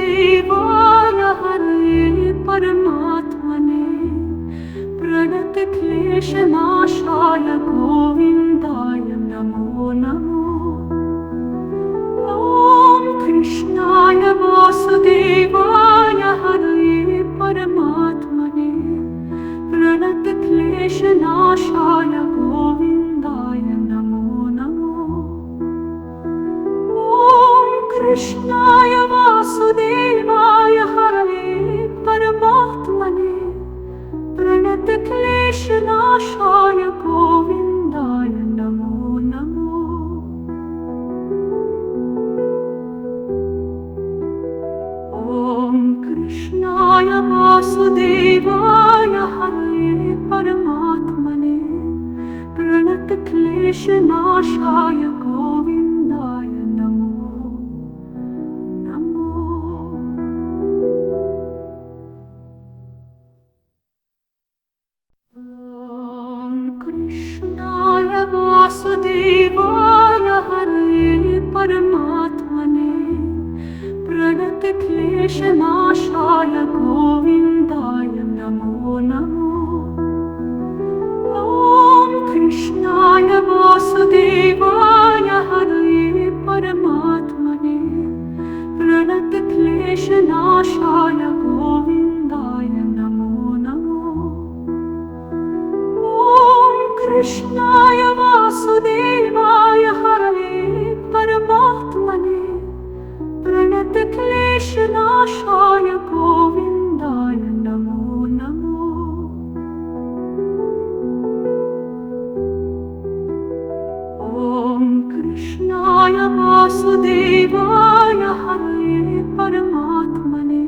वासुदेवाय हरे परमात्मने प्रणतक्लेशनाशाय गोविन्दाय नमो नमो। ॐ कृष्णाय वासुदेवाय हरे परमात्मने प्रणतक्लेशनाशाय गोविन्दाय नमो नमो। ॐ कृष्णाय वासुदेवाय हरे परमात्मने प्रणतक्लेशनाशाय गोविन्दाय नमो नमो। ॐ कृष्णाय वासुदेवाय हरे परमात्मने प्रणतक्लेशनाशाय गोविन्दाय नमो नमो। ॐ कृष्णाय वासुदेवाय हरे परमात्मने प्रणतक्लेशनाशाय गोविन्दाय नमो नमो। ॐ कृष्णाय वासुदेवाय हरे परमात्मने प्रणतक्लेशनाशाय गोविन्दाय नमो नमो। ॐ कृष्णाय वासुदेवाय हरे परमात्मने प्रणतक्लेशनाशाय गोविन्दाय नमो नमो। ॐ कृष्णाय वासुदेवाय हरे परमात्मने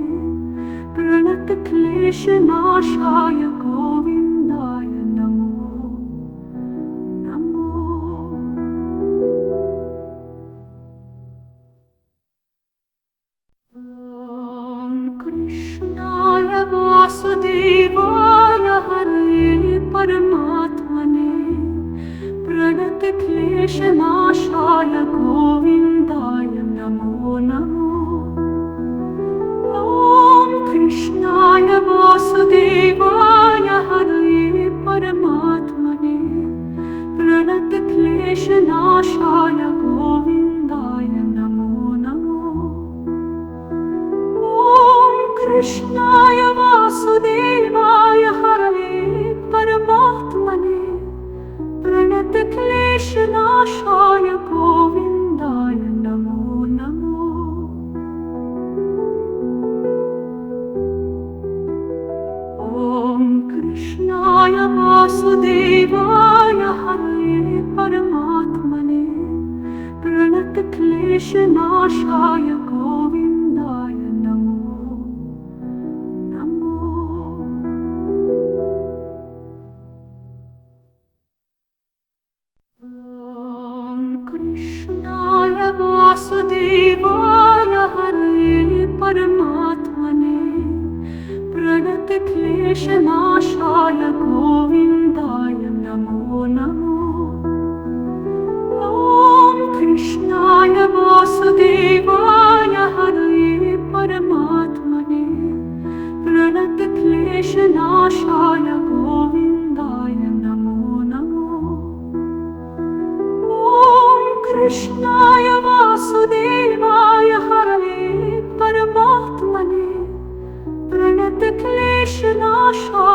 प्रणतक्लेशनाशाय गोविन्दाय नमो नमो। ॐ कृष्णाय वासुदेवाय हरे परमात्मने प्रणतक्लेशनाशाय गोविन्दाय नमो नमो। ॐ कृष्णाय वासुदेवाय हरे परमात्मने प्रणतक्लेशनाशाय गोविन्दाय नमो नमो। ॐ कृष्णाय वासुदेवाय हरे परमात्मने प्रणतक्लेशनाशाय गोविन्दाय नमो नमो। ॐ कृष्णाय वासुदेवाय हरे परमात्मने प्रणतक्लेशनाशाय गोविन्दाय नमो नमो। ॐ कृष्णाय वासुदेवाय हरे परमात्मने प्रणतक्लेशनाशाय गोविन्दाय नमो नमो। ॐ कृष्णाय वासुदेवाय हरे परमात्मने प्रणतक्लेशनाशाय गोविन्दाय नमो नमो। ॐ कृष्णाय वासुदेवाय हरे परमात्मने प्रणतक्लेशनाशाय